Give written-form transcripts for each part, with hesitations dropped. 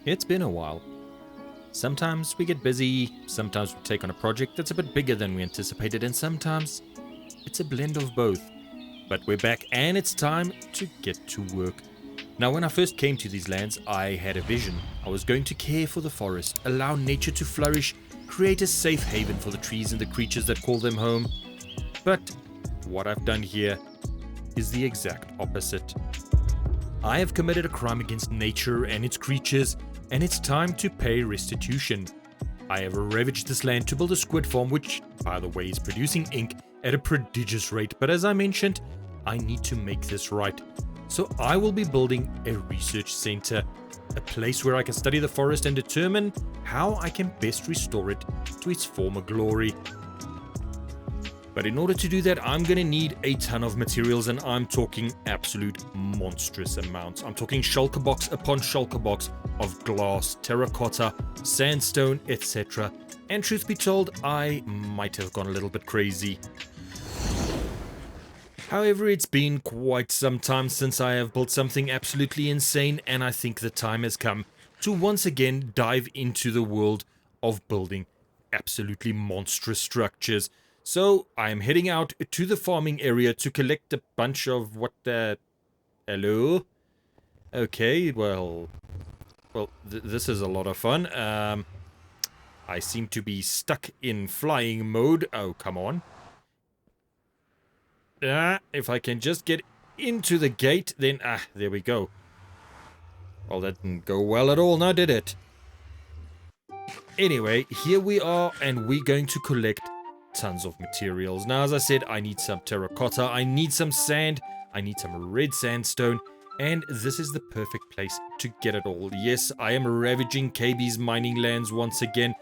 It's been a while. Sometimes we get busy, sometimes we take on a project that's a bit bigger than we anticipated, and sometimes it's a blend of both. But we're back and it's time to get to work. Now, when I first came to these lands, I had a vision. I was going to care for the forest, allow nature to flourish, create a safe haven for the trees and the creatures that call them home. But what I've done here is the exact opposite. I have committed a crime against nature and its creatures, and it's time to pay restitution. I have ravaged this land to build a squid farm, which, by the way, is producing ink at a prodigious rate. But as I mentioned, I need to make this right. So I will be building a research center, a place where I can study the forest and determine how I can best restore it to its former glory. But in order to do that, I'm going to need a ton of materials, and I'm talking absolute monstrous amounts. I'm talking shulker box upon shulker box of glass, terracotta, sandstone, etc. And truth be told, I might have gone a little bit crazy. However, it's been quite some time since I have built something absolutely insane, and I think the time has come to once again dive into the world of building absolutely monstrous structures. So I'm heading out to the farming area to collect a bunch of hello? Okay, well, this is a lot of fun. I seem to be stuck in flying mode. Oh, come on. If I can just get into the gate, then, there we go. Well, that didn't go well at all, now did it? Anyway, here we are, and we're going to collect tons of materials. Now, as I said, I need some terracotta, I need some sand, I need some red sandstone, and this is the perfect place to get it all. Yes, I am ravaging KB's mining lands once again,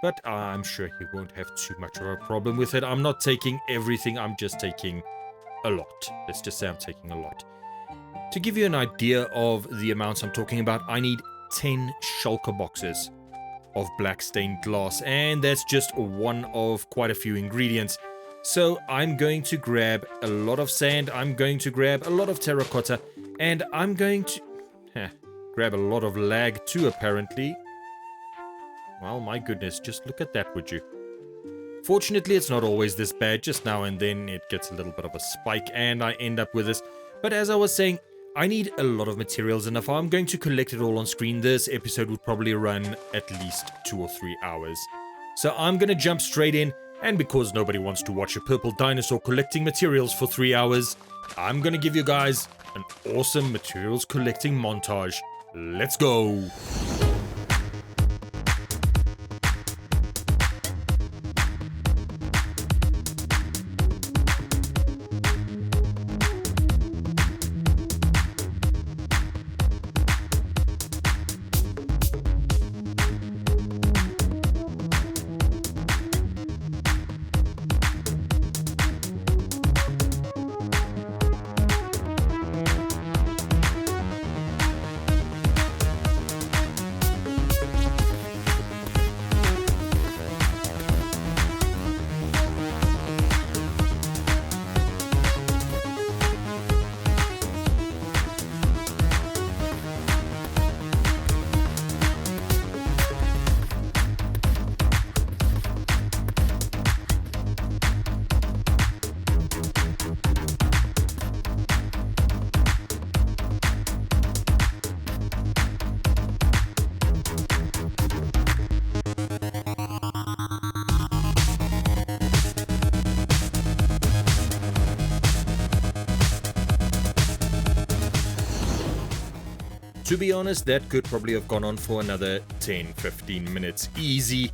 but I'm sure he won't have too much of a problem with it. I'm not taking everything, I'm just taking a lot. Let's just say I'm taking a lot. To give you an idea of the amounts I'm talking about, I need 10 shulker boxes of black stained glass, and that's just one of quite a few ingredients. So I'm going to grab a lot of sand, I'm going to grab a lot of terracotta, and I'm going to grab a lot of lag too, apparently. Well, my goodness, just look at that, would you? Fortunately, it's not always this bad. Just now and then it gets a little bit of a spike and I end up with this. But as I was saying, I need a lot of materials, and if I'm going to collect it all on screen, this episode would probably run at least 2 or 3 hours. So I'm going to jump straight in, and because nobody wants to watch a purple dinosaur collecting materials for 3 hours, I'm going to give you guys an awesome materials collecting montage. Let's go! To be honest, that could probably have gone on for another 10-15 minutes easy,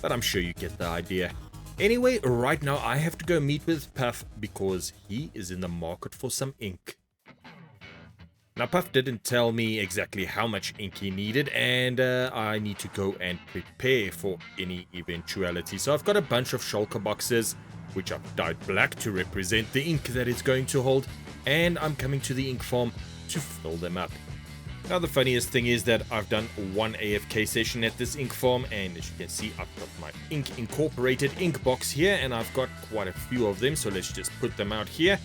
but I'm sure you get the idea. Anyway, right now I have to go meet with Puff because he is in the market for some ink. Now, Puff didn't tell me exactly how much ink he needed, and I need to go and prepare for any eventuality. So I've got a bunch of shulker boxes, which I've dyed black to represent the ink that it's going to hold, and I'm coming to the ink farm to fill them up. Now, the funniest thing is that I've done one AFK session at this ink farm, and as you can see, I've got my ink incorporated ink box here, and I've got quite a few of them, so let's just put them out here.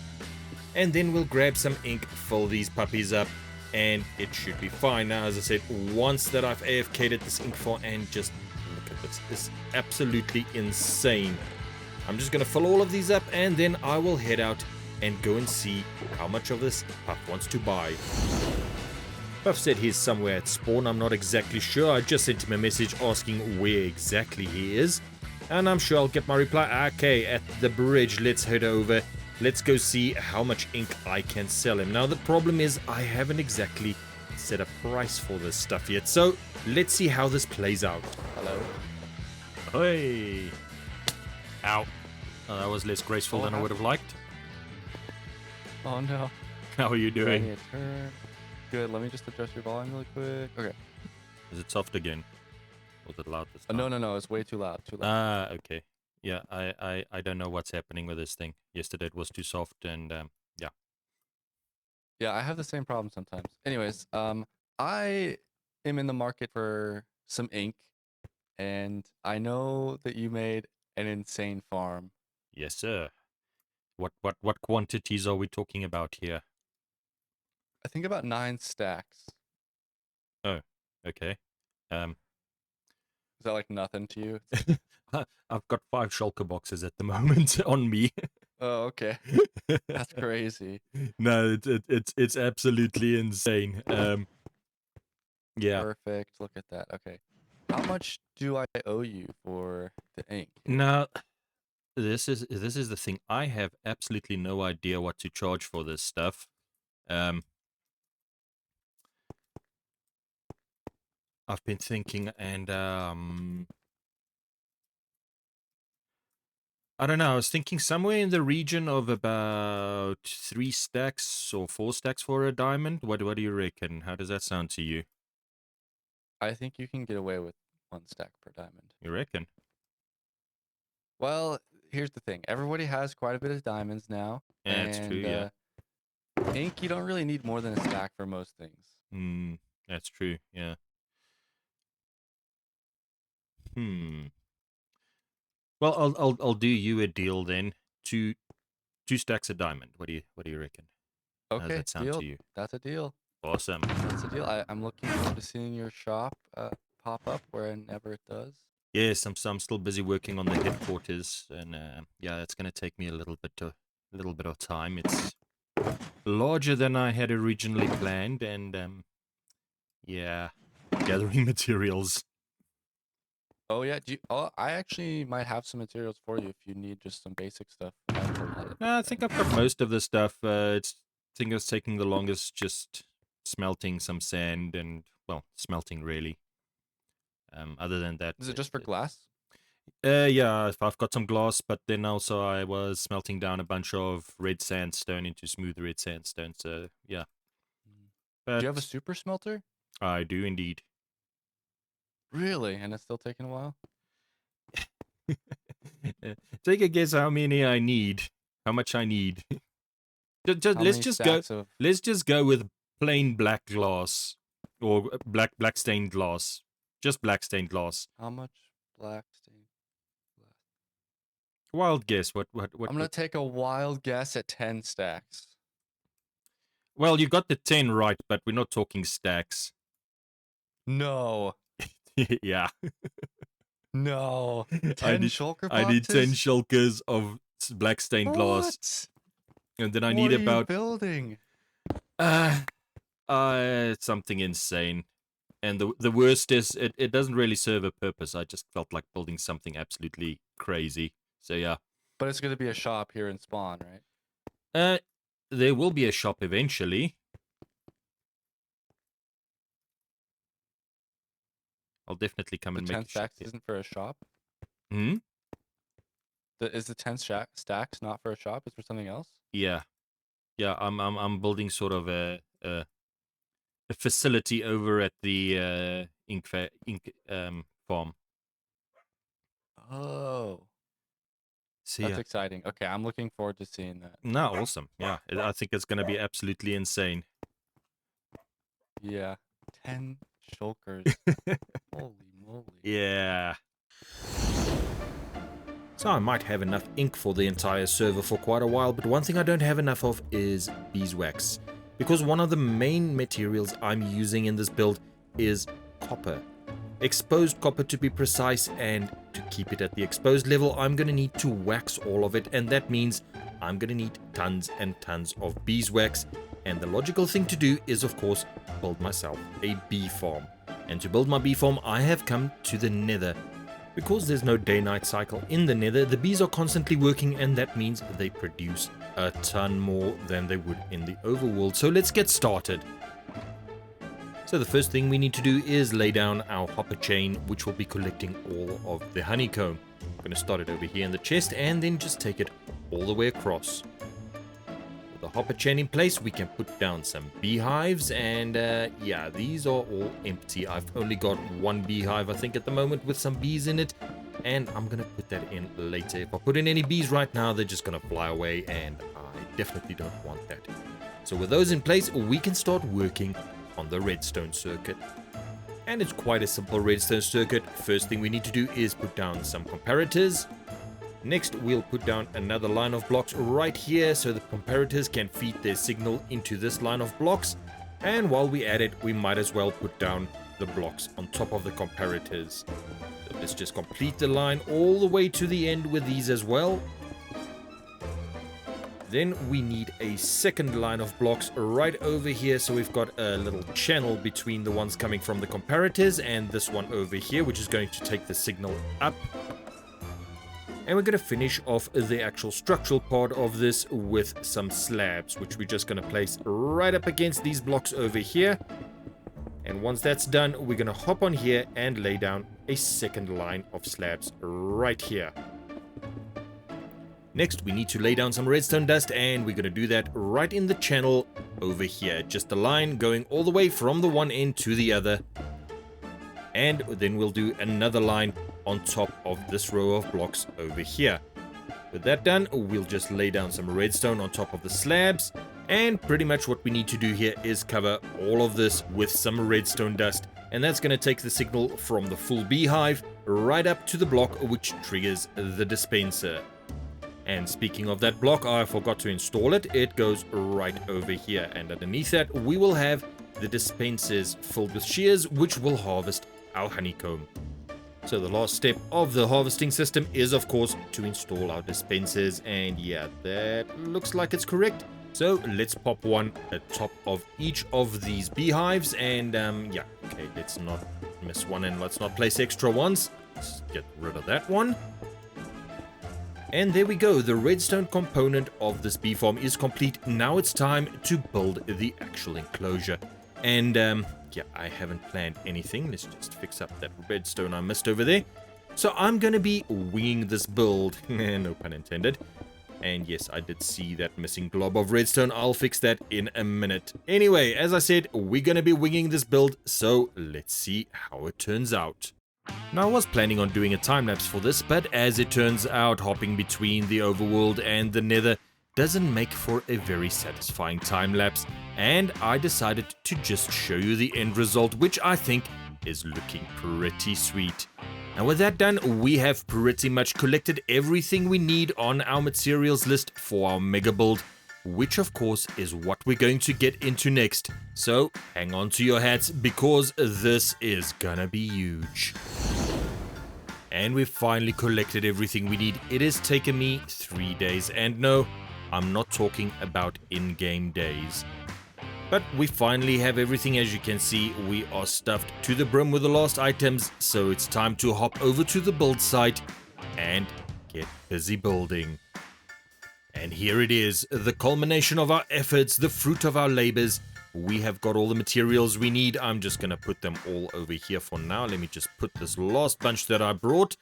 And then we'll grab some ink, fill these puppies up, and it should be fine. Now, as I said, once that I've AFK'd this ink file, and just look at this, it's absolutely insane. I'm just going to fill all of these up, and then I will head out and go and see how much of this Puff wants to buy. Puff said he's somewhere at spawn. I'm not exactly sure. I just sent him a message asking where exactly he is, and I'm sure I'll get my reply. Okay, at the bridge. Let's head over. Let's go see how much ink I can sell him. Now, the problem is I haven't exactly set a price for this stuff yet, so let's see how this plays out. Hello. Hey. Ow. Oh, that was less graceful than I would have liked. Oh no. How are you doing? A turn. Good. Let me just adjust your volume really quick. Okay. Is it soft again? Was it loud this time? No. It's way too loud. Too loud. Ah, okay. Yeah, I don't know what's happening with this thing. Yesterday it was too soft, and yeah. Yeah, I have the same problem sometimes. Anyways, I am in the market for some ink, and I know that you made an insane farm. Yes, sir. What quantities are we talking about here? I think about 9 stacks. Oh, okay. Is that like nothing to you? I've got 5 shulker boxes at the moment on me. Oh, okay. That's crazy. No, it's absolutely insane. Yeah. Perfect. Look at that. Okay. How much do I owe you for the ink? Now, this is the thing. I have absolutely no idea what to charge for this stuff. I've been thinking, and I don't know. I was thinking somewhere in the region of about 3 stacks or 4 stacks for a diamond. What do you reckon? How does that sound to you? I think you can get away with 1 stack per diamond. You reckon? Well, here's the thing. Everybody has quite a bit of diamonds now. Yeah, that's true, yeah. Ink, you don't really need more than a stack for most things. That's true, yeah. Well, I'll do you a deal then. 2 stacks of diamond. What do you reckon? How does Okay, that sound deal. to you? That's a deal. Awesome. That's a deal. I'm looking forward to seeing your shop pop up whenever it does. Yes, I'm still busy working on the headquarters, and yeah, it's gonna take me a little bit of time. It's larger than I had originally planned, and yeah, gathering materials. Oh yeah, I actually might have some materials for you if you need just some basic stuff. No, I think I've got most of the stuff. I think it's taking the longest just smelting some sand and, well, smelting really. Other than that, Is it just for glass? Yeah, I've got some glass, but then also I was smelting down a bunch of red sandstone into smooth red sandstone. So yeah. But Do you have a super smelter? I do indeed. Really? And it's still taking a while? Take a guess how many I need. How much I need. Let's just go with plain black glass or black stained glass. Just black stained glass. How much black stained glass? Wild guess. What? I'm gonna take a wild guess at 10 stacks. Well, you got the 10 right, but we're not talking stacks. No. Yeah. No. 10 shulker boxes? I need 10 shulkers of black stained glass. And then I need about... about... What are you building? Something insane. And the worst is, it doesn't really serve a purpose. I just felt like building something absolutely crazy. So yeah. But it's going to be a shop here in Spawn, right? There will be a shop eventually. I'll definitely come and make 10 stacks isn't for a shop? Hmm? Is the 10 stacks not for a shop? It's for something else? Yeah. Yeah, I'm building sort of a facility over at the ink farm. Oh. So, that's exciting. Okay, I'm looking forward to seeing that. No, awesome. Yeah, I think it's going to be absolutely insane. Yeah. 10 shulkers. Holy moly. Yeah. So I might have enough ink for the entire server for quite a while, but one thing I don't have enough of is beeswax. because one of the main materials I'm using in this build is copper. Exposed copper to be precise, and to keep it at the exposed level, I'm going to need to wax all of it, and that means I'm going to need tons and tons of beeswax. And the logical thing to do is, of course, build myself a bee farm. And to build my bee farm, I have come to the nether. Because there's no day-night cycle in the nether, the bees are constantly working, and that means they produce a ton more than they would in the overworld. So let's get started. So the first thing we need to do is lay down our hopper chain, which will be collecting all of the honeycomb. I'm going to start it over here in the chest and then just take it all the way across. With the hopper chain in place, we can put down some beehives, and yeah, these are all empty. I've only got one beehive, I think, at the moment with some bees in it, and I'm going to put that in later. If I put in any bees right now, they're just going to fly away, and I definitely don't want that. So with those in place, we can start working on the redstone circuit. And it's quite a simple redstone circuit. First thing we need to do is put down some comparators. Next, we'll put down another line of blocks right here so the comparators can feed their signal into this line of blocks. And while we at it, we might as well put down the blocks on top of the comparators. So let's just complete the line all the way to the end with these as well. Then we need a second line of blocks right over here, so we've got a little channel between the ones coming from the comparators and this one over here, which is going to take the signal up. And we're going to finish off the actual structural part of this with some slabs, which we're just going to place right up against these blocks over here. And once that's done, we're going to hop on here and lay down a second line of slabs right here. Next, we need to lay down some redstone dust, and we're going to do that right in the channel over here. Just a line going all the way from the one end to the other. And then we'll do another line on top of this row of blocks over here. With that done, we'll just lay down some redstone on top of the slabs. And pretty much what we need to do here is cover all of this with some redstone dust. And that's going to take the signal from the full beehive right up to the block, which triggers the dispenser. And speaking of that block, I forgot to install it. It goes right over here, and underneath that we will have the dispensers filled with shears, which will harvest our honeycomb. So the last step of the harvesting system is, of course, to install our dispensers, and yeah, that looks like it's correct. So let's pop one atop of each of these beehives, and yeah, okay, let's not miss one, and let's not place extra ones. Let's get rid of that one. And there we go, the redstone component of this bee farm is complete. Now it's time to build the actual enclosure. And yeah, I haven't planned anything. Let's just fix up that redstone I missed over there. So I'm going to be winging this build. No pun intended. And yes, I did see that missing glob of redstone. I'll fix that in a minute. Anyway, as I said, we're going to be winging this build. So let's see how it turns out. Now, I was planning on doing a time-lapse for this, but as it turns out, hopping between the overworld and the nether doesn't make for a very satisfying time-lapse, and I decided to just show you the end result, which I think is looking pretty sweet. And with that done, we have pretty much collected everything we need on our materials list for our mega build, which of course is what we're going to get into next. So hang on to your hats, because this is gonna be huge. And we've finally collected everything we need. It has taken me 3 days, and no, I'm not talking about in-game days. But we finally have everything. As you can see, we are stuffed to the brim with the last items, so it's time to hop over to the build site and get busy building. And here it is, the culmination of our efforts, the fruit of our labors. We have got all the materials we need. I'm just going to put them all over here for now. Let me just put this last bunch that I brought.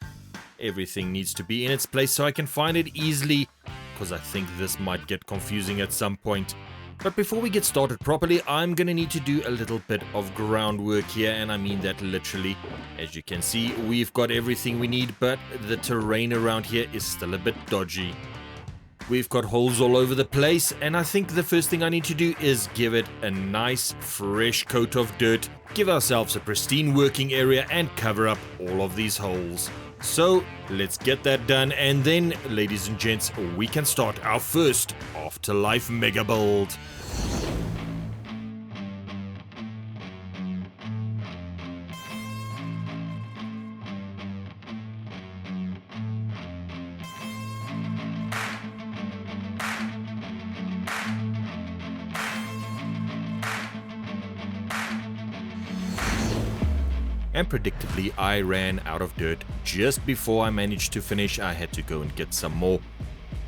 Everything needs to be in its place so I can find it easily, because I think this might get confusing at some point. But before we get started properly, I'm going to need to do a little bit of groundwork here, and I mean that literally. As you can see, we've got everything we need, but the terrain around here is still a bit dodgy. We've got holes all over the place, and I think the first thing I need to do is give it a nice fresh coat of dirt, give ourselves a pristine working area, and cover up all of these holes. So let's get that done, and then, ladies and gents, we can start our first Afterlife mega build. and predictably I ran out of dirt just before I managed to finish. I had to go and get some more.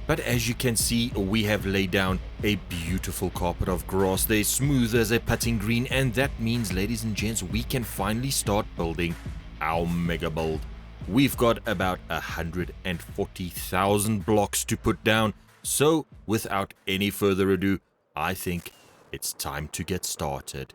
But as you can see, we have laid down a beautiful carpet of grass. They're smooth as a putting green, and that means, ladies and gents, we can finally start building our mega build. We've got about 140,000 blocks to put down, so without any further ado, I think it's time to get started.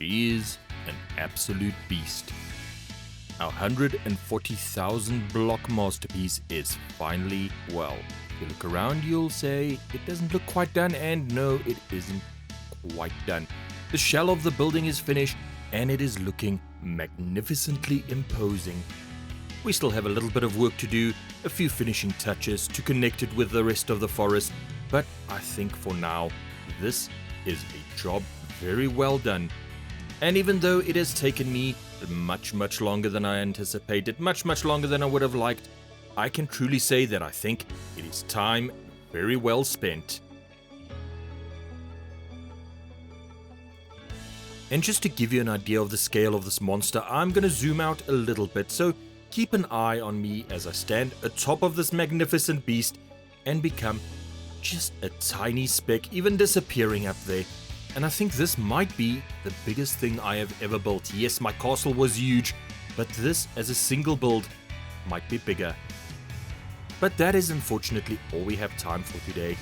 She is an absolute beast. Our 140,000 block masterpiece is finally, well, if you look around, you'll say it doesn't look quite done, and no, it isn't quite done. The shell of the building is finished, and it is looking magnificently imposing. We still have a little bit of work to do, a few finishing touches to connect it with the rest of the forest, but I think for now, this is a job very well done. And even though it has taken me much longer than I anticipated, much longer than I would have liked, I can truly say that I think it is time very well spent. And just to give you an idea of the scale of this monster, I'm going to zoom out a little bit, so keep an eye on me as I stand atop of this magnificent beast and become just a tiny speck, even disappearing up there. And I think this might be the biggest thing I have ever built. Yes, my castle was huge, but this as a single build might be bigger. But that is unfortunately all we have time for today.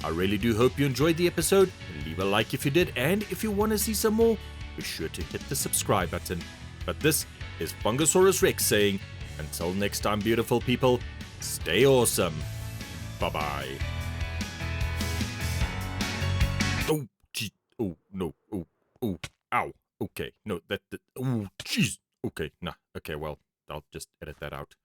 I really do hope you enjoyed the episode. Leave a like if you did, and if you want to see some more, be sure to hit the subscribe button. But this is Fungusaurus Rex saying, until next time, beautiful people, stay awesome. Bye-bye. Oh. Oh, no. Oh, ow. Okay, no, oh, jeez. Okay, nah. Okay, well, I'll just edit that out.